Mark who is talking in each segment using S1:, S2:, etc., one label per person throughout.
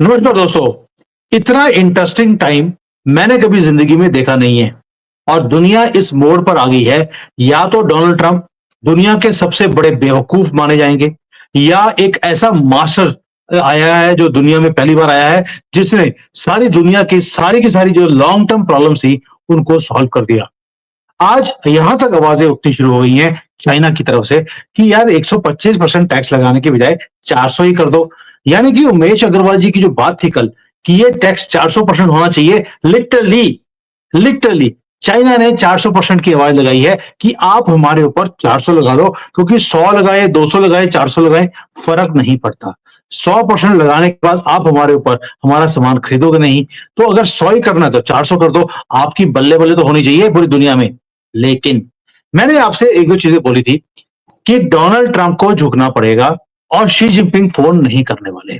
S1: नमस्कार दोस्तों। इतना इंटरेस्टिंग टाइम मैंने कभी जिंदगी में देखा नहीं है और दुनिया इस मोड़ पर आ गई है। या तो डोनाल्ड ट्रंप दुनिया के सबसे बड़े बेवकूफ माने जाएंगे या एक ऐसा मास्टर आया है जो दुनिया में पहली बार आया है जिसने सारी दुनिया की सारी जो लॉन्ग टर्म प्रॉब्लम थी उनको सॉल्व कर दिया। आज यहां तक आवाजें उठनी शुरू हो गई हैं चाइना की तरफ से कि यार 125% टैक्स लगाने के बजाय 400 ही कर दो। यानी कि उमेश अग्रवाल जी की जो बात थी कल कि ये टैक्स 400% होना चाहिए, लिटरली लिटरली चाइना ने 400% की आवाज लगाई है कि आप हमारे ऊपर 400 लगा दो, क्योंकि 100 लगाए, 200 लगाए, 400 लगाए, फर्क नहीं पड़ता। 100% लगाने के बाद आप हमारे ऊपर हमारा सामान खरीदोगे नहीं। तो अगर 100 ही करना है तो 400 कर दो। आपकी बल्ले बल्ले तो होनी चाहिए पूरी दुनिया में। लेकिन मैंने आपसे एक दो चीजें बोली थी कि डोनाल्ड ट्रंप को झुकना पड़ेगा और शी जिनपिंग फोन नहीं करने वाले।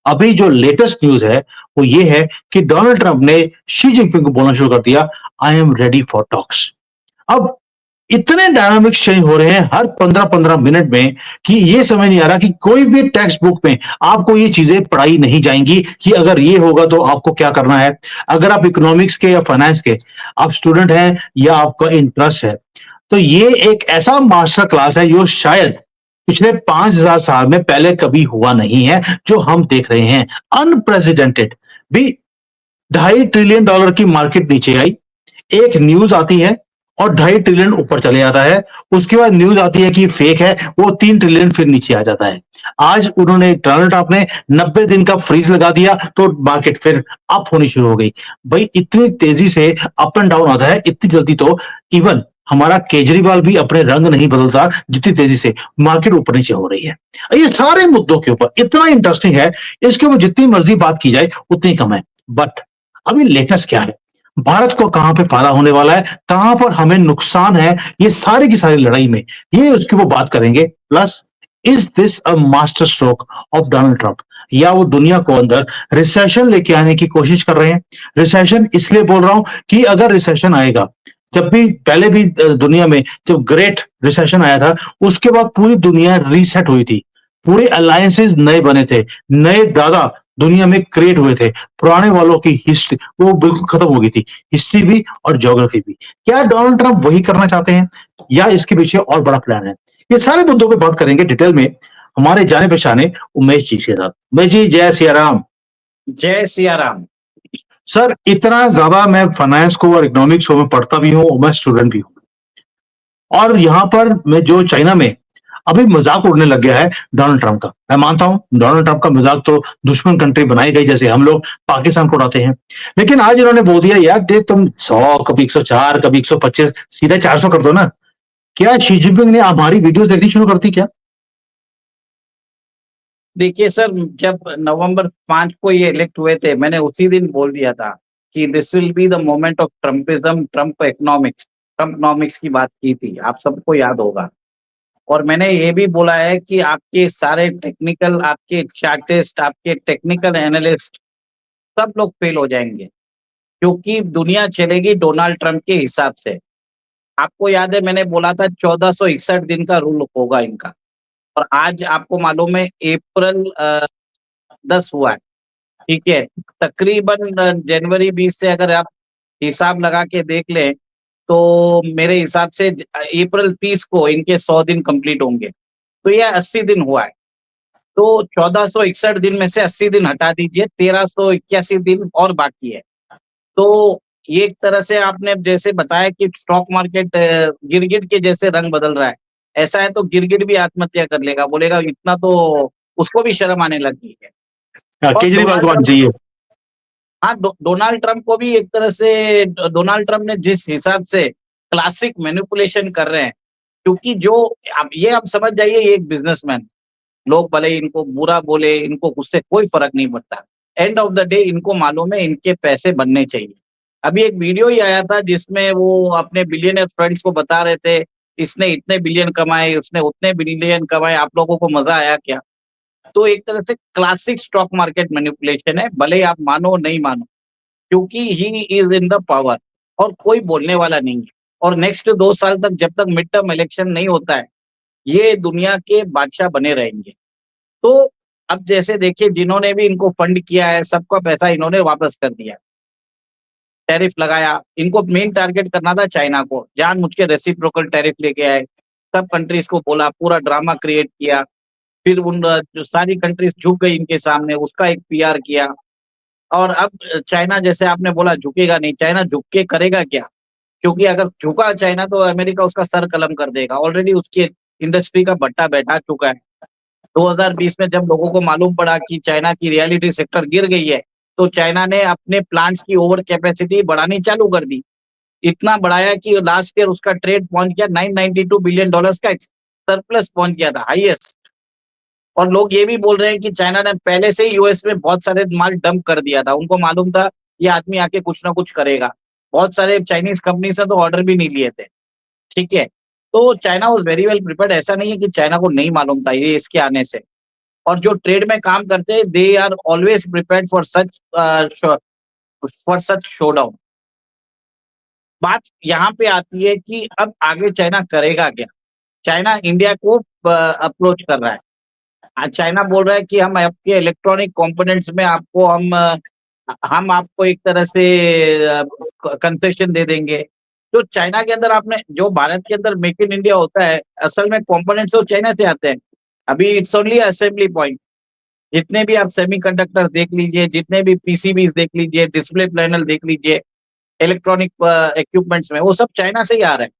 S1: अभी जो लेटेस्ट न्यूज़ है, वो ये है कि डोनाल्ड ट्रंप ने शी जिनपिंग को बोलना शुरू कर दिया, I am ready for talks. अब इतने डायनामिक्स चेंज हो रहे हैं हर 15-15 मिनट में कि ये समझ नहीं आ रहा कि कोई भी टेक्स्ट बुक में आपको ये चीजें पढ़ाई नहीं जाएंगी कि अगर ये होगा तो आपको क्या करना है। अगर आप इकोनॉमिक्स के या फाइनेंस के आप स्टूडेंट हैं या आपका इंटरेस्ट है, तो ये एक ऐसा मास्टर क्लास है जो शायद पिछले 5000 साल में पहले कभी हुआ नहीं है, जो हम देख रहे हैं। अनप्रेसिडेंटेड भी। $2.5 ट्रिलियन की मार्केट नीचे आई, एक न्यूज आती है और 2.5 ट्रिलियन ऊपर चले जाता है। उसके बाद न्यूज आती है कि फेक है, वो 3 ट्रिलियन फिर नीचे आ जाता है। आज उन्होंने डोनाल्ड ट्रंप ने 90 दिन का फ्रीज लगा दिया तो मार्केट फिर अप होनी शुरू हो गई। भाई इतनी तेजी से अप एंड डाउन आता है, इतनी जल्दी तो इवन हमारा केजरीवाल भी अपने रंग नहीं बदलता जितनी तेजी से मार्केट ऊपर नीचे हो रही है। ये सारे मुद्दों के ऊपर इतना इंटरेस्टिंग है, इसके ऊपर जितनी मर्जी बात की जाए उतनी कम है। बट अभी लेटेस्ट क्या है, भारत को कहां पे फायदा होने वाला है, कहां पर हमें नुकसान है, ये सारी की सारी लड़ाई में ये उसके वो बात करेंगे। Plus is this a master stroke of Donald Trump, या वो दुनिया को अंदर रिसेशन लेके आने की कोशिश कर रहे हैं। रिसेशन इसलिए बोल रहा हूं कि अगर रिसेशन आएगा, जब भी पहले भी दुनिया में जब ग्रेट रिसेशन आया था, उसके बाद पूरी दुनिया रीसेट हुई थी। पूरे अलायंसेस नए बने थे, नए दादा दुनिया में क्रिएट हुए थे। पुराने वालों की हिस्ट्री वो बिल्कुल खत्म हो गई थी, हिस्ट्री भी और ज्योग्राफी भी। क्या डोनाल्ड ट्रंप वही करना चाहते हैं या इसके पीछे और बड़ा प्लान है? ये सारे मुद्दों पे बात करेंगे डिटेल में हमारे जाने पहचाने उमेश जी के साथ। उमेश जी, जय सिया राम।
S2: जय सिया राम।
S1: सर, इतना ज्यादा मैं फाइनेंस को और इकोनॉमिक्स को मैं पढ़ता भी हूँ और मैं स्टूडेंट भी हूँ, और यहाँ पर मैं जो चाइना में अभी मजाक उड़ने लग गया है डोनाल्ड ट्रंप का। मैं मानता हूं डोनाल्ड ट्रंप का मजाक तो दुश्मन कंट्री बनाई गई, जैसे हम लोग पाकिस्तान को उड़ाते हैं। लेकिन आज इन्होंने बोल दिया यार देख तुम 100 कभी 104 कभी 125 सीधे 400 कर दो ना। क्या शी जिनपिंग ने हमारी वीडियो देखनी शुरू कर दी क्या?
S2: देखिए सर, जब नवंबर 5 को ये इलेक्ट हुए थे, मैंने उसी दिन बोल दिया था कि this will be the moment of Trumpism, Trump economics, Trumponomics की बात की थी, आप सबको याद होगा। और मैंने ये भी बोला है कि आपके सारे टेक्निकल, आपके चार्टिस्ट, आपके टेक्निकल एनालिस्ट सब लोग फेल हो जाएंगे, क्योंकि दुनिया चलेगी डोनाल्ड ट्रंप के हिसाब से। आपको याद है मैंने बोला था 1461 दिन का रूल होगा इनका, और आज आपको मालूम है अप्रैल 10 हुआ है। ठीक है, तकरीबन जनवरी 20 से अगर आप हिसाब लगा के देख लें, तो मेरे हिसाब से अप्रैल 30 को इनके 100 दिन कंप्लीट होंगे। तो ये 80 दिन हुआ है। तो 1461 दिन में से 80 दिन हटा दीजिए, 1381 दिन और बाकी है। तो ये एक तरह से आपने जैसे बताया कि स्टॉक मार्केट गिरगिट के जैसे रंग बदल रहा है। ऐसा है तो गिरगिट भी आत्महत्या कर लेगा, बोलेगा इतना तो उसको भी शर्म आने लगी है। और
S1: केजरीवाल को
S2: डोनाल्ड
S1: बात
S2: ट्रंप,
S1: चाहिए।
S2: हाँ, डोनाल्ड ट्रंप को भी एक तरह से डोनाल्ड ट्रंप ने जिस हिसाब से क्लासिक मैनिपुलेशन कर रहे हैं, क्योंकि जो अब ये आप समझ जाइए, ये एक बिजनेसमैन। लोग भले ही इनको बुरा बोले, इनको उससे कोई फर्क नहीं पड़ता। एंड ऑफ द डे इनको मालूम है इनके पैसे बनने चाहिए। अभी एक वीडियो ही आया था जिसमें वो अपने बिलियनर फ्रेंड्स को बता रहे थे, इसने इतने बिलियन कमाए, उसने उतने बिलियन कमाए, आप लोगों को मजा आया क्या? तो एक तरह से क्लासिक स्टॉक मार्केट मैनिपुलेशन है, भले ही आप मानो नहीं मानो, क्योंकि he is in the power और कोई बोलने वाला नहीं है। और नेक्स्ट 2 साल तक, जब तक मिड टर्म इलेक्शन नहीं होता है, ये दुनिया के बादशाह बने रहेंगे। तो अब जैसे देखिए जिन्होंने भी इनको फंड किया है, सबका पैसा इन्होंने वापस कर दिया। टैरिफ लगाया, इनको मेन टारगेट करना था चाइना को, जानबूझ के रेसिप्रोकल टैरिफ लेके आए, सब कंट्रीज़ को बोला, पूरा ड्रामा क्रिएट किया, फिर जो सारी कंट्रीज़ झुक गई इनके सामने, उसका एक पीआर किया और अब चाइना जैसे आपने बोला झुकेगा नहीं, चाइना झुक के करेगा क्या? क्योंकि अगर झुका चाइना तो अमेरिका उसका सर कलम कर देगा, ऑलरेडी उसकी इंडस्ट्री का भट्टा बैठा चुका है। 2020 में जब लोगों को मालूम पड़ा कि चाइना की रियलिटी सेक्टर गिर गई है, तो चाइना ने अपने प्लांट्स की ओवर कैपेसिटी बढ़ानी चालू कर दी। इतना बढ़ाया कि लास्ट ईयर उसका ट्रेड पहुँच गया $992 बिलियन का सरप्लस पहुँच गया था, हाईएस्ट। और लोग ये भी बोल रहे हैं कि चाइना ने पहले से ही यूएस में बहुत सारे माल डंप कर दिया था। उनको मालूम था ये आदमी आके कुछ ना कुछ करेगा। बहुत सारे चाइनीज़ कंपनी से तो ऑर्डर भी नहीं लिए थे, ठीक है? तो China was very well prepared, ऐसा नहीं है कि चाइना को नहीं मालूम था ये इसके आने से। और जो ट्रेड में काम करते हैं they are always prepared for such showdown. बात यहाँ पे आती है कि अब आगे चाइना करेगा क्या? चाइना इंडिया को अप्रोच कर रहा है। आज चाइना बोल रहा है कि हम आपके इलेक्ट्रॉनिक कंपोनेंट्स में आपको हम आपको एक तरह से कंसेशन दे देंगे। तो चाइना के अंदर आपने जो भारत के अंदर मेक इन इंडिया होता है, असल में कंपोनेंट्स तो चाइना से आते हैं। अभी इट्स ओनली असेंबली पॉइंट। जितने भी आप सेमीकंडक्टर्स देख लीजिए, जितने भी पीसीबीज़ देख लीजिए, डिस्प्ले पैनल देख लीजिए, इलेक्ट्रॉनिक इक्विपमेंट्स में वो सब चाइना से ही आ रहे हैं।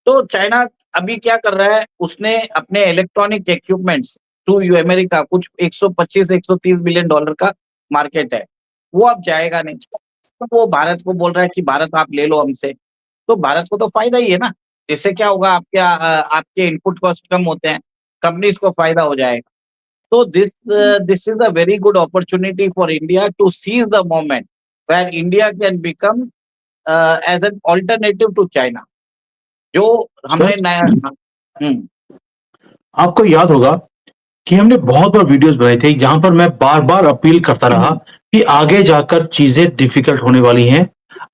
S2: तो चाइना अभी क्या कर रहा है, उसने अपने electronic equipments to you America कुछ 125 से 130 बिलियन डॉलर का मार्केट है, वो अब जाएगा नहीं। तो वो भारत को बोल रहा है कि भारत आप ले लो हमसे, तो भारत को तो फ़ायदा ही है ना। इससे क्या होगा आपके इनपुट कॉस्ट कम होते हैं, कंपनीज़ को फ़ायदा हो जाएगा। तो this is a very good opportunity for India to seize the moment where India can become as an alternative to China. जो
S1: सर
S2: हमने नया हुँ,
S1: आपको याद होगा कि हमने बहुत बार वीडियोस बनाई थी जहां पर मैं बार-बार अपील करता रहा कि आगे जाकर चीजें डिफिकल्ट होने वाली हैं।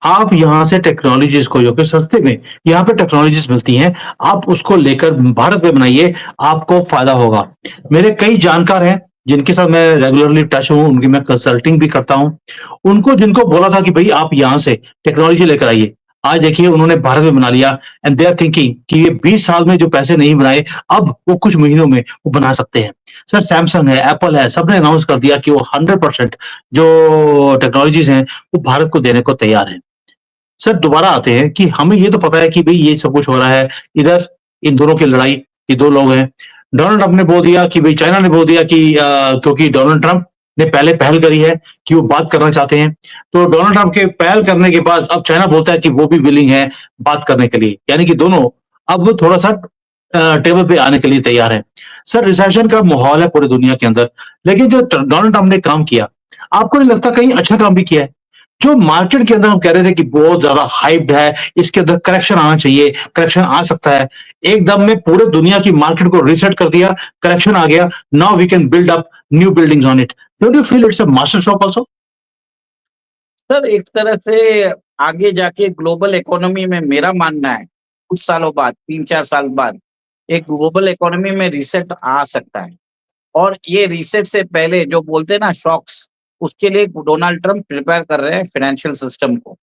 S1: आप यहां से टेक्नोलॉजीज को जो कि सस्ते में यहाँ पे टेक्नोलॉजीज मिलती हैं, आप उसको लेकर भारत में बनाइए, आपको फायदा होगा। मेरे कई जानकार हैं जिनके साथ मैं रेगुलरली टच हूँ, उनकी मैं कंसल्टिंग भी करता हूँ। उनको जिनको बोला था कि भई आप यहाँ से टेक्नोलॉजी लेकर आइए, आज देखिए उन्होंने भारत में बना लिया एंड दे आर थिंकिंग कि ये 20 साल में जो पैसे नहीं बनाए, अब वो कुछ महीनों में वो बना सकते हैं। सर सैमसंग है, एप्पल है, सबने अनाउंस कर दिया कि वो 100% जो टेक्नोलॉजीज़ हैं, वो भारत को देने को तैयार हैं। सर दोबारा आते हैं कि हमें ये तो पता है कि भई ये सब कुछ हो रहा है, इधर इन दोनों की लड़ाई, ये 2 लोग हैं। डोनाल्ड ट्रंप ने बोल दिया कि भई चाइना ने बोल दिया कि क्योंकि डोनाल्ड ट्रंप ने पहले पहल करी है कि वो बात करना चाहते हैं, तो डोनाल्ड ट्रंप के पहल करने के बाद अब चाइना बोलता है कि वो भी विलिंग है बात करने के लिए। यानी कि दोनों अब थोड़ा-सा टेबल पे आने के लिए तैयार हैं। सर रिसेशन का माहौल है पूरी दुनिया के अंदर, लेकिन जो डोनाल्ड ट्रंप ने काम किया, आपको नहीं लगता कहीं अच्छा काम भी किया है? जो मार्केट के अंदर हम कह रहे थे कि बहुत ज़्यादा हाइप्ड है, इसके अंदर करेक्शन आना चाहिए, करेक्शन आ सकता है। एकदम में पूरे दुनिया की मार्केट को रीसेट कर दिया, करेक्शन आ गया, now we can build up new buildings on it. Don't you feel it's a master stroke also?
S2: Sir एक तरह से आगे जाके ग्लोबल इकोनॉमी में मेरा मानना है, कुछ सालों बाद 3-4 साल बाद, एक ग्लोबल इकोनॉमी में रीसेट आ सकता है। और ये रीसेट से पहले जो बोलते हैं ना शॉक्स, उसके लिए डोनाल्ड ट्रंप प्रिपेयर कर रहे हैं फाइनेंशियल सिस्टम को।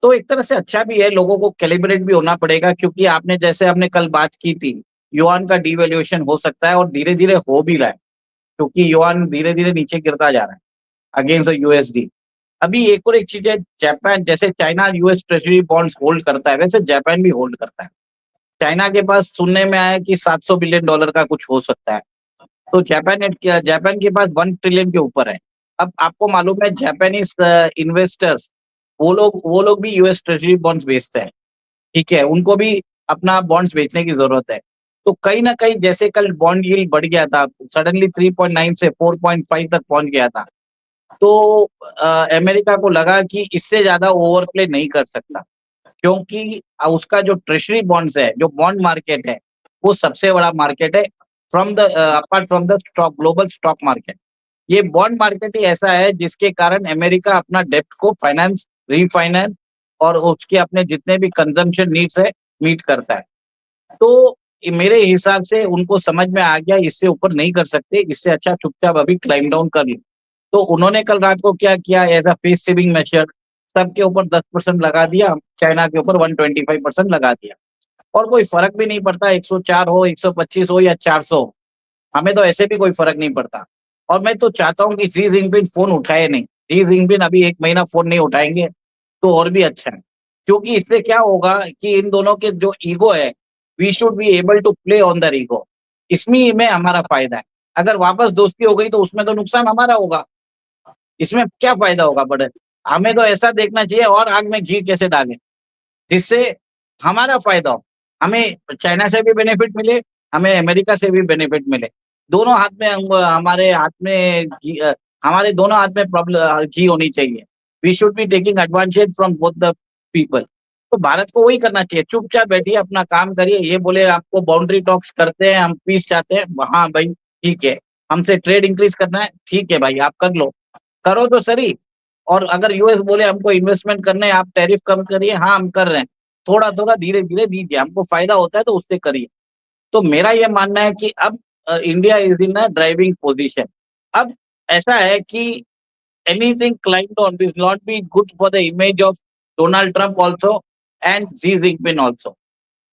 S2: तो एक तरह से अच्छा भी है, लोगों को कैलिब्रेट भी होना पड़ेगा क्योंकि आपने जैसे हमने कल बात की थी, युआन का डिवैल्यूएशन हो सकता है और धीरे-धीरे हो भी रहा है, क्योंकि युआन धीरे-धीरे नीचे गिरता जा रहा है अगेंस्ट द यूएसडी। अभी एक और एक चीज़ है, जापान जैसे China US treasury bonds hold करता है, वैसे जापान भी होल्ड करता है। चाइना के पास सुनने में आया है कि $700 बिलियन का कुछ हो सकता है। तो जापान के पास 1 ट्रिलियन के ऊपर है। अब आपको मालूम है जापानीज़ इन्वेस्टर्स वो लोग भी यूएस ट्रेज़री बॉन्ड्स बेचते हैं, ठीक है? उनको भी अपना बॉन्ड्स बेचने की ज़रूरत है। तो कहीं न कहीं जैसे कल बॉन्ड यील्ड बढ़ गया था, सडनली 3.9 से 4.5 तक पहुँच गया था। तो अमेरिका को लगा कि इससे ज़्यादा ओवरप्ले नहीं कर सकता, क्योंकि उसका जो ट्रेज़री बॉन्ड्स है, जो बॉन्ड मार्केट है, वो सबसे बड़ा मार्केट है apart from the global stock market. ये बॉन्ड मार्केट ही ऐसा है जिसके कारण अमेरिका अपना डेब्ट को रीफाइनेंस और उसके अपने जितने भी कंज़म्पशन नीड्स है, मीट करता है। तो मेरे हिसाब से उनको समझ में आ गया इससे ऊपर नहीं कर सकते, इससे अच्छा चुपचाप अभी क्लाइम डाउन कर लो। तो उन्होंने कल रात को क्या किया as a face saving measure, सबके ऊपर 10% लगा दिया, चाइना के ऊपर 125% लगा दिया और कोई फ़र्क भी नहीं पड़ता 104 हो, 125 हो या 400 हो, हमें तो ऐसे भी कोई फ़र्क नहीं पड़ता। और मैं तो चाहता हूँ कि शी जिनपिंग फ़ोन उठाए नहीं, शी जिनपिंग अभी 1 महीना फ़ोन नहीं उठाएँगे, तो और भी अच्छा है। क्योंकि इससे क्या होगा कि इन दोनों के जो ईगो है, we should be able to play on their ego, इसमें में हमारा फ़ायदा है। अगर वापस दोस्ती हो गई तो उसमें तो नुकसान हमारा होगा, इसमें क्या फ़ायदा होगा बड़े? हमें तो ऐसा देखना चाहिए और आग में घी कैसे डालें, जिससे हमारा फ़ायदा हो। हमें चाइना से भी बेनिफिट मिले, हमें अमेरिका से भी बेनिफिट मिले। दोनों हाथ में हमारे हाथ में हमारे दोनों हाथ में घी होनी चाहिए। We should be taking advantage from both the people. तो भारत को वही करना चाहिए, चुपचाप बैठिए, अपना काम करिए। ये बोले आपको बाउंड्री टॉक्स करते हैं, हम पीस चाहते हैं, हाँ भाई ठीक है। हमसे ट्रेड इंक्रीज़ करना है, ठीक है भाई आप कर लो। करो तो सही। और अगर यूएस बोले हमको इन्वेस्टमेंट करने हैं, आप टैरिफ कम करिए, हाँ हम कर रहे हैं। थोड़ा-थोड़ा, धीरे-धीरे दीजिए, हमको फ़ायदा होता है तो उससे करिए। तो मेरा ये मानना है कि अब India is in a driving position. अब ऐसा है कि anything climbed on this not be good for the image of Donald Trump also and Xi Jinping also.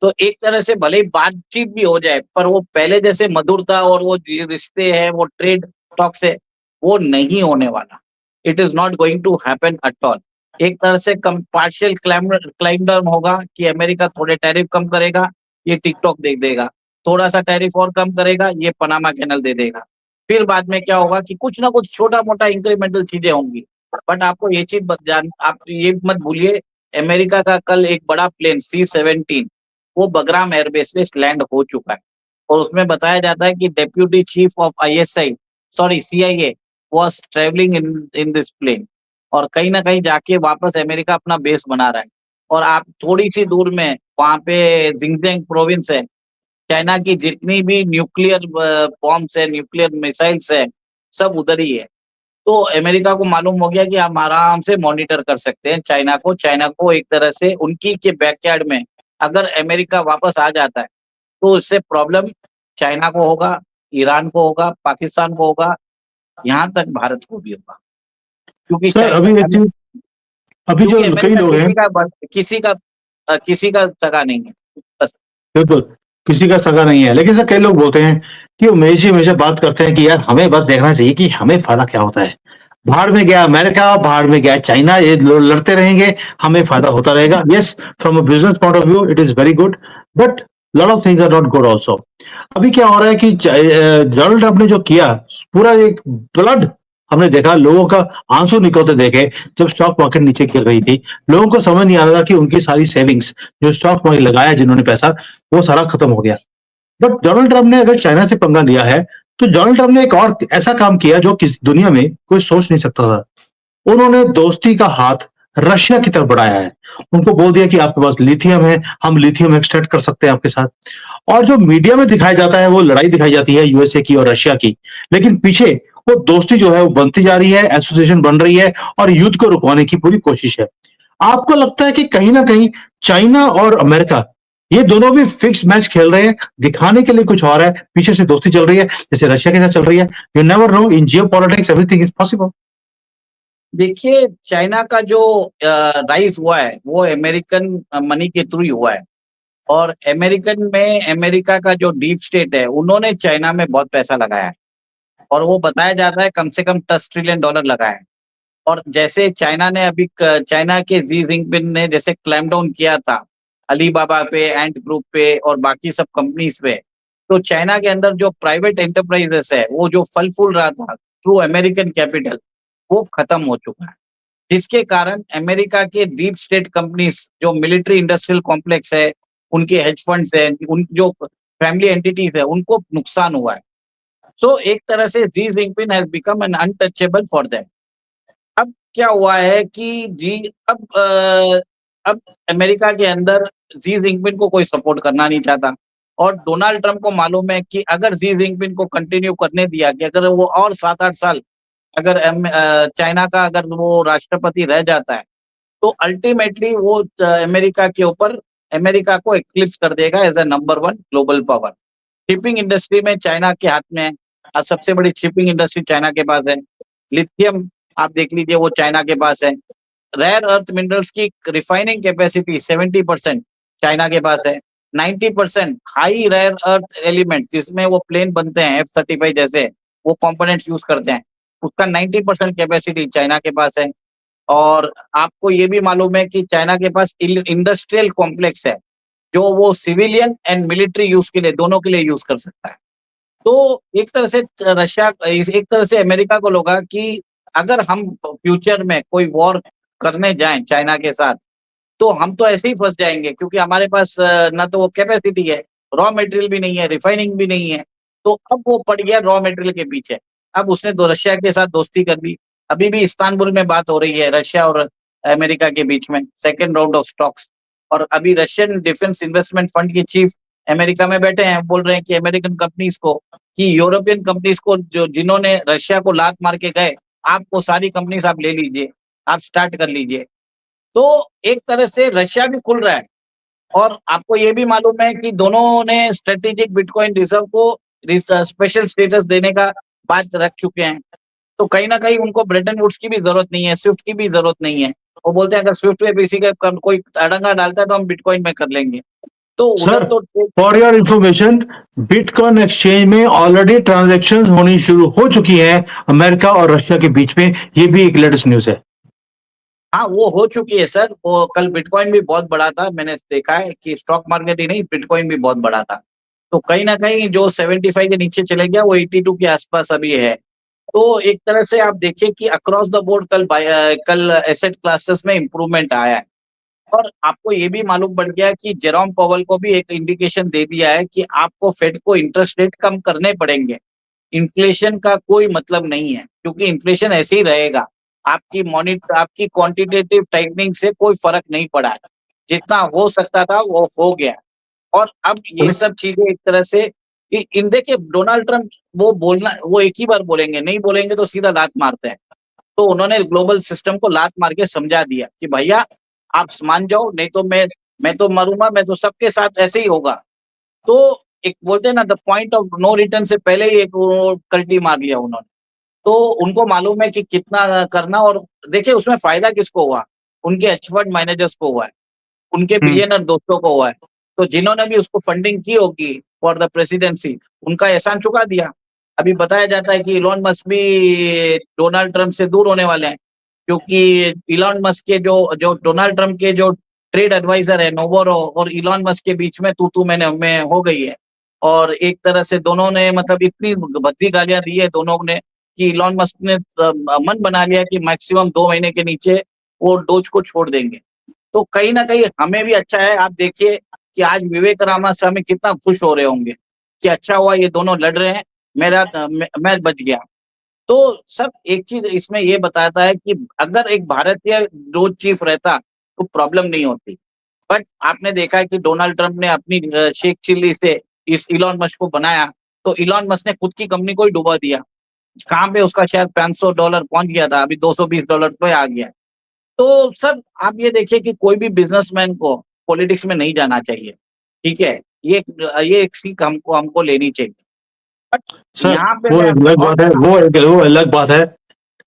S2: तो एक तरह से भले ही बातचीत भी हो जाए, पर वो पहले जैसे मधुरता और वो जी रिश्ते हैं, वो ट्रेड टॉक्स है, वो नहीं होने वाला। It is not going to happen at all. एक तरह से कम पार्शियल क्लाइम डाउन होगा कि अमेरिका थोड़े टैरिफ कम करेगा, ये टिकटॉक दे देगा। थोड़ा-सा टैरिफ और कम करेगा, ये पनामा कैनल दे देगा। फिर बाद में क्या होगा कि कुछ ना कुछ छोटा-मोटा इंक्रीमेंटल चीज़ें होंगी। बट आपको ये चीज़ आप ये मत भूलिए, अमेरिका का कल एक बड़ा प्लेन C-17 वो बगराम एयरबेस पे लैंड हो चुका है और उसमें बताया जाता है कि deputy chief of ISI sorry CIA was travelling in in this plane और कहीं न कहीं जाके वापस अमेरिका अपना बेस बना रहा है। और आप थोड़ी-सी दूर में वहाँ पे जिनजियांग प्रोविंस है, चाइना की जितनी भी न्यूक्लियर बॉम्ब्स है, न्यूक्लियर मिसाइल्स है, सब उधर ही है। तो अमेरिका को मालूम हो गया कि हम आराम से मॉनिटर कर सकते हैं चाइना को एक तरह से उनकी के बैकयार्ड में अगर अमेरिका वापस आ जाता है, तो इससे प्रॉब्लम चाइना को होगा, ईरान को होगा, पाकिस्तान को होगा, यहाँ तक भारत को भी होगा। क्योंकि
S1: सर
S2: चाइना
S1: अभी एक चीज, अभी जो
S2: क्योंकि
S1: कई
S2: अमेरिका
S1: लोग हैं,
S2: किसी का सगा नहीं है। बस
S1: बिल्कुल किसी का सगा नहीं है, लेकिन सर कई लोग बोलते हैं कि वो हमेशा बात करते हैं कि यार हमें बस देखना चाहिए कि हमें फायदा क्या होता है। बाहर में गया अमेरिका, बाहर में गया चाइना, ये लड़ते रहेंगे, हमें फायदा होता रहेगा। Yes, from a business point of view it is very good, but lot of things are not good also. अभी क्या हो रहा है कि डोनाल्ड ट्रंप ने जो किया, पूरा एक ब्लड हमने देखा, लोगों का आंसू निकलते देखे जब स्टॉक मार्केट नीचे गिर रही थी। लोगों को समझ नहीं आ रहा था कि उनकी सारी सेविंग्स जो स्टॉक मार्केट लगाया जिन्होंने पैसा, वो सारा खत्म हो गया। बट डोनाल्ड ट्रंप ने अगर चाइना से पंगा लिया है, तो डोनाल्ड ट्रंप ने एक और ऐसा काम किया जो किस दुनिया में कोई सोच नहीं सकता था। उन्होंने दोस्ती का हाथ रशिया की तरफ बढ़ाया है। उनको बोल दिया कि आपके पास लिथियम है, हम लिथियम एक्सट्रैक्ट कर सकते हैं आपके साथ। और जो मीडिया में दिखाया जाता है वो लड़ाई दिखाई जाती है यूएसए की और रशिया की, लेकिन पीछे वो दोस्ती जो है वो बनती जा रही है, एसोसिएशन बन रही है और युद्ध को रुकवाने की पूरी कोशिश है। आपको लगता है कि कहीं ना कहीं चाइना और अमेरिका ये दोनों भी फिक्स मैच खेल रहे हैं, दिखाने के लिए कुछ और है, पीछे से दोस्ती चल रही है जैसे रशिया के साथ चल रही है? You never know, in Jio politics everything is possible.
S2: देखिए चाइना का जो राइज़ हुआ है, वो अमेरिकन मनी के थ्रू ही हुआ है और अमेरिकन में अमेरिका का जो डीप स्टेट है, उन्होंने चाइना में बहुत पैसा लगाया है और वो बताया जाता है कम से कम $10 ट्रिलियन लगाया है। और जैसे चाइना के शी जिनपिंग ने जैसे क्लैम्प डाउन किया था, अलीबाबा पे, एंट ग्रुप पे और बाकी सब कंपनीज़ पे, तो चाइना के अंदर जो प्राइवेट एंटरप्राइज़ेज़ है, वो जो फल-फूल रहा था थ्रू अमेरिकन कैपिटल, वो खत्म हो चुका है। जिसके कारण अमेरिका के डीप स्टेट कंपनीज़ जो मिलिट्री इंडस्ट्रियल कॉम्प्लेक्स है, उनके हेज फंड्स हैं, उन जो फैमिली एंटिटीज़ है, उनको नुकसान हुआ है। सो एक तरह से Xi Jinping has become an untouchable for them. अब क्या हुआ है कि अब अमेरिका के अंदर शी जिनपिंग को कोई सपोर्ट करना नहीं चाहता और डोनाल्ड ट्रम्प को मालूम है कि अगर शी जिनपिंग को कंटिन्यू करने दिया कि अगर वो और 7-8 साल अगर चाइना का अगर वो राष्ट्रपति रह जाता है, तो अल्टीमेटली वो अमेरिका के ऊपर अमेरिका को एक्लिप्स कर देगा as a number 1 global power. Shipping industry में चाइना के हाथ में है। आज सबसे बड़ी शिपिंग इंडस्ट्री चाइना के पास है। लिथियम आप देख लीजिए वो चाइना के पास है। रेयर अर्थ मिनरल्स की रिफाइनिंग कैपेसिटी 70% चाइना के पास है। 90% हाई रेयर अर्थ एलिमेंट जिसमें वो प्लेन बनते हैं F-35 जैसे वो कंपोनेंट्स यूज करते हैं, उसका 90% कैपेसिटी चाइना के पास है। और आपको ये भी मालूम है कि चाइना के पास इंडस्ट्रियल कॉम्प्लेक्स है जो वो सिविलियन एंड मिलिट्री यूज के लिए दोनों के लिए यूज कर सकता है। तो एक तरह से रशिया एक तरह से अमेरिका को लगा कि अगर हम फ्यूचर में कोई वॉर करने जाएं चाइना के साथ तो हम तो ऐसे ही फंस जाएंगे क्योंकि हमारे पास ना तो वो कैपेसिटी है, रॉ मटेरियल भी नहीं है, रिफाइनिंग भी नहीं है। तो अब वो पड़ गया रॉ मटेरियल के पीछे। अब उसने रशिया के साथ दोस्ती कर ली। अभी भी इस्तांबुल में बात हो रही है रशिया और अमेरिका के बीच में सेकेंड राउंड ऑफ स्टॉक्स। और अभी रशियन डिफेंस इन्वेस्टमेंट फंड के चीफ अमेरिका में बैठे हैं, बोल रहे हैं कि अमेरिकन कंपनीज को कि यूरोपियन कंपनीज को जो जिन्होंने रशिया को लात मार के गए, आप वो सारी कंपनीज आप ले लीजिए, आप स्टार्ट कर लीजिए। तो एक तरह से रशिया भी खुल रहा है। और आपको ये भी मालूम है कि दोनों ने स्ट्रेटेजिक बिटकॉइन रिजर्व को स्पेशल स्टेटस देने का बात रख चुके हैं। तो कहीं न कहीं उनको ब्रेटन वुड्स की भी ज़रूरत नहीं है, स्विफ्ट की भी ज़रूरत नहीं है। वो बोलते हैं अगर स्विफ्ट में किसी का कोई अड़ंगा डालता है तो हम बिटकॉइन में कर लेंगे। तो उधर
S1: सर,
S2: तो
S1: for your information, bitcoin exchange में ऑलरेडी ट्रांजैक्शंस होनी शुरू हो चुकी है अमेरिका और रशिया के बीच में। ये भी एक लेटेस्ट न्यूज है।
S2: हाँ, वो हो चुकी है सर। वो कल बिटकॉइन भी बहुत बढ़ा था। मैंने देखा है कि स्टॉक मार्केट ही नहीं, बिटकॉइन भी बहुत बढ़ा था। तो कहीं न कहीं जो 75 के नीचे चले गया, वो 82 के आसपास अभी है। तो एक तरह से आप देखिए कि अक्रॉस द बोर्ड कल एसेट क्लासेस में इम्प्रूवमेंट आया है। और आपको ये भी मालूम पड़ गया कि जेरोम पावेल को भी एक इंडिकेशन दे दिया है कि आपको फेड को इंटरेस्ट रेट कम करने पड़ेंगे। इन्फ्लेशन का कोई मतलब नहीं है क्योंकि इन्फ्लेशन ऐसे ही रहेगा। आपकी क्वांटिटेटिव टाइटनिंग से कोई फ़र्क नहीं पड़ा है। जितना हो सकता था वो हो गया। और अब ये सब चीज़ें एक तरह से कि इन देखिए डोनाल्ड ट्रम्प वो एक ही बार बोलेंगे, नहीं बोलेंगे तो सीधा लात मारते हैं। तो उन्होंने ग्लोबल सिस्टम को लात मार के समझा दिया कि भैया आप मान जाओ नहीं तो मैं तो मरूँगा, मैं तो सबके साथ ऐसे ही होगा। तो एक बोलते हैं ना the point of no return से पहले ही एक वो कल्टी मार लिया उन्होंने। तो उनको मालूम है कि कितना करना। और देखिए उसमें फ़ायदा किसको हुआ? उनके हेज फंड मैनेजर्स को हुआ है, उनके
S1: हम्म।
S2: बिलियनर दोस्तों को हुआ है। तो जिन्होंने भी उसको फंडिंग की होगी फॉर द प्रेसिडेंसी, उनका एहसान चुका दिया। अभी बताया जाता है कि इलॉन मस्क भी डोनाल्ड ट्रम्प से दूर होने वाले हैं, क्योंकि इलॉन मस्क के जो डोनाल्ड ट्रम्प के जो ट्रेड एडवाइज़र है नोबोरो और इलॉन मस्क के बीच में तू-तू मैं हो गई है। और एक तरह से दोनों ने मतलब इतनी भद्दी गालियाँ दी है दोनों ने कि इलॉन मस्क ने मन बना लिया कि मैक्सिमम 2 महीने के नीचे वो डोज को छोड़ देंगे। तो कहीं न कहीं हमें भी अच्छा है। आप देखिए कि आज विवेक रामास्वामी कितना खुश हो रहे होंगे कि अच्छा हुआ ये दोनों लड़ रहे हैं, मैं बच गया। तो सर एक चीज़ इसमें ये बताता है कि अगर एक भारतीय रोड चीफ रहता तो प्रॉब्लम नहीं होती। बट आपने देखा है कि डोनाल्ड ट्रम्प ने अपनी शेख चिल्ली से इस इलॉन मस्क को बनाया, तो इलॉन मस्क ने खुद की कंपनी को ही डुबा दिया। कहाँ पे उसका शेयर $500 पहुँच गया था, अभी $220 पे आ गया है। तो सर आप ये देखिए कि कोई भी बिज़नेसमैन को पॉलिटिक्स में नहीं जाना चाहिए, ठीक है? ये एक सीख हमको हमको लेनी चाहिए। बट
S1: सर,
S2: यहाँ पे
S1: वो
S2: मैं
S1: एक अलग
S2: और
S1: बात है, वो अलग बात है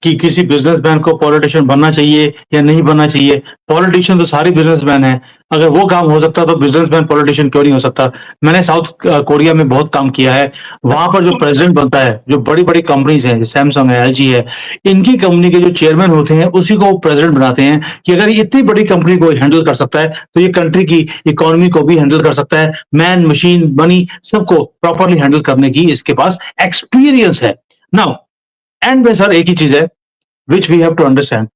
S1: कि किसी बिजनेसमैन को पॉलिटिशियन बनना चाहिए या नहीं बनना चाहिए। पॉलिटिशियन तो सारे बिजनेसमैन हैं। अगर वो काम हो सकता तो बिजनेसमैन पॉलिटिशियन क्यों नहीं हो सकता? मैंने साउथ कोरिया में बहुत काम किया है। वहां पर जो प्रेसिडेंट बनता है, जो बड़ी-बड़ी कंपनीज हैं, जैसे सैमसंग है, एलजी है, इनकी कंपनी के जो चेयरमैन होते हैं, उसी को प्रेसिडेंट बनाते हैं कि अगर ये इतनी बड़ी कंपनी को हैंडल कर सकता है, तो ये कंट्री की इकोनॉमी को भी हैंडल कर सकता है। मैन, मशीन, मनी सबको प्रॉपर्ली हैंडल करने की इसके पास एक्सपीरियंस है। नाउ एंड में सर एक ही चीज है which we have to understand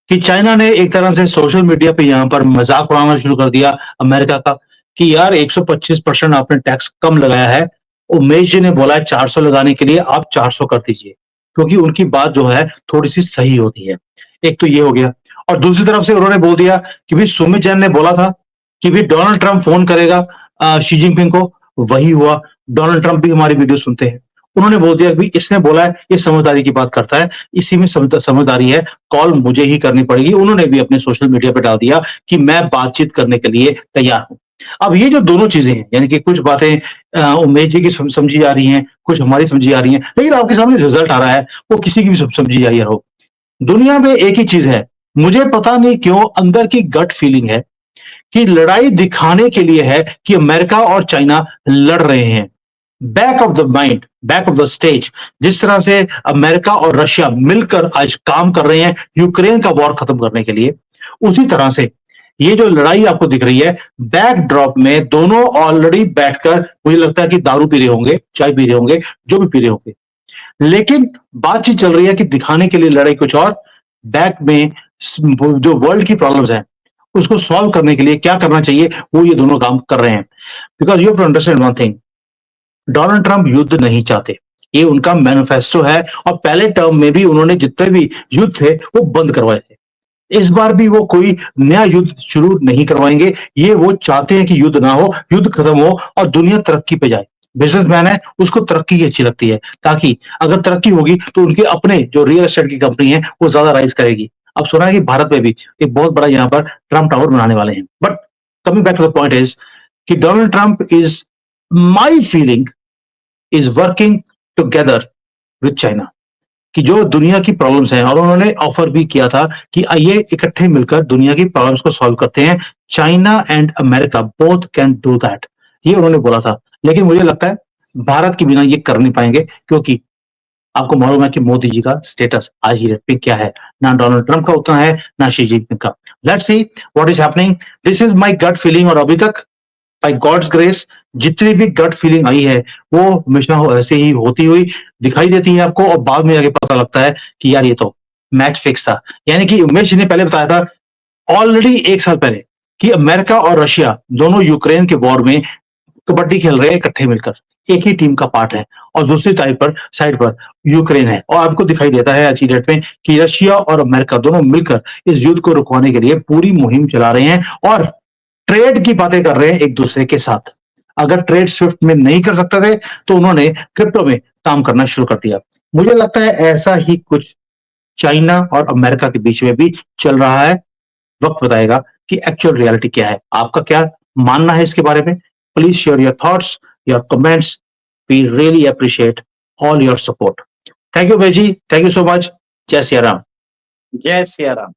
S1: कि चाइना ने एक तरह से सोशल मीडिया पे यहाँ पर मजाक उड़ाना शुरू कर दिया अमेरिका का कि यार 125% आपने टैक्स कम लगाया है। उमेश जी ने बोला है 400 लगाने के लिए, आप 400 कर दीजिए, क्योंकि उनकी बात जो है थोड़ी सी सही होती है। एक तो ये हो गया। और दूसरी तरफ से उन्होंने बोल दिया कि भाई सुमित जैन ने बोला था कि भाई डोनाल्ड ट्रंप फोन करेगा शी जिनपिंग को, वही हुआ। डोनाल्ड ट्रंप भी हमारी वीडियो सुनते हैं। उन्होंने बोल दिया कि इसने बोला है, ये समझदारी की बात करता है, इसी में समझदारी है, कॉल मुझे ही करनी पड़ेगी। उन्होंने भी अपने सोशल मीडिया पे डाल दिया कि मैं बातचीत करने के लिए तैयार हूँ। अब ये जो दोनों चीजें हैं, यानी कि कुछ बातें उमेश जी की समझी जा रही हैं, कुछ हमारी समझी जा रही हैं, लेकिन आपके सामने रिजल्ट आ रहा है, वो किसी की भी समझी जा रही हो। दुनिया में एक ही चीज है, मुझे पता नहीं क्यों अंदर की गट फीलिंग है कि लड़ाई दिखाने के लिए है कि अमेरिका और चाइना लड़ रहे हैं। Back of the mind, back of the stage, जिस तरह से अमेरिका और रशिया मिलकर आज काम कर रहे हैं यूक्रेन का वॉर खत्म करने के लिए, उसी तरह से ये जो लड़ाई आपको दिख रही है, बैकड्रॉप में दोनों ऑलरेडी बैठकर मुझे लगता है कि दारू पी रहे होंगे, चाय पी रहे होंगे, जो भी पी रहे होंगे। लेकिन बातचीत चल रही है कि दिखाने के लिए लड़ाई कुछ और, बैक में जो वर्ल्ड की प्रॉब्लम्स हैं, उसको सॉल्व करने के लिए क्या करना चाहिए, वो ये दोनों काम कर रहे हैं। Because you have to understand one thing, Donald Trump युद्ध नहीं चाहते, ये उनका मैनिफेस्टो है, और पहले टर्म में भी उन्होंने जितने भी युद्ध थे वो बंद करवाए थे। इस बार भी वो कोई नया युद्ध शुरू नहीं करवाएंगे, ये वो चाहते हैं कि युद्ध ना हो, युद्ध खत्म हो और दुनिया तरक्की पे जाए। बिजनेसमैन है, उसको तरक्की ही अच्छी लगती है, ताकि अगर तरक्की होगी तो उनके अपने जो रियल एस्टेट की कंपनी है वो ज्यादा राइज करेगी। अब सुना है कि भारत में भी एक बहुत बड़ा यहाँ पर ट्रंप टावर बनाने वाले हैं। But coming back to the point is कि Donald Trump is, my feeling is working together with China, कि जो दुनिया की प्रॉब्लम्स हैं, और उन्होंने ऑफर भी किया था कि आइए इकट्ठे मिलकर दुनिया की प्रॉब्लम्स को सॉल्व करते हैं, China and America both can do that, ये उन्होंने बोला था। लेकिन मुझे लगता है भारत के बिना ये कर नहीं पाएंगे, क्योंकि आपको मालूम है कि मोदी जी का स्टेटस आज की डेट पे क्या है, ना डोनाल्ड ट्रंप का उतना है, ना शी जिनपिंग का। Let's see what is happening, this is my gut feeling. और अभी तक बाय गॉड्स ग्रेस जितनी भी गट फीलिंग आई है वो हमेशा ऐसे ही होती हुई दिखाई देती है आपको, और बाद में जाके पता लगता है कि यार ये तो मैच फिक्स था। यानी कि उमेश जी ने पहले बताया था ऑलरेडी 1 साल पहले कि अमेरिका और रशिया दोनों यूक्रेन के वॉर में कबड्डी खेल रहे हैं इकट्ठे मिलकर, एक ही टीम का पार्ट है, और दूसरी साइड पर यूक्रेन है। और आपको दिखाई देता है आज की डेट में कि रशिया और अमेरिका दोनों मिलकर इस युद्ध को रुकवाने के लिए पूरी मुहिम चला रहे हैं, और ट्रेड की बातें कर रहे हैं एक दूसरे के साथ। अगर ट्रेड स्विफ्ट में नहीं कर सकते थे तो उन्होंने क्रिप्टो में काम करना शुरू कर दिया। मुझे लगता है ऐसा ही कुछ चाइना और अमेरिका के बीच में भी चल रहा है। वक्त बताएगा कि एक्चुअल रियलिटी क्या है। आपका क्या मानना है इसके बारे में? Please share your thoughts, your comments. We really appreciate all your support. Thank you भाई ji, thank you so much. जय सिया राम।
S2: जय सिया राम।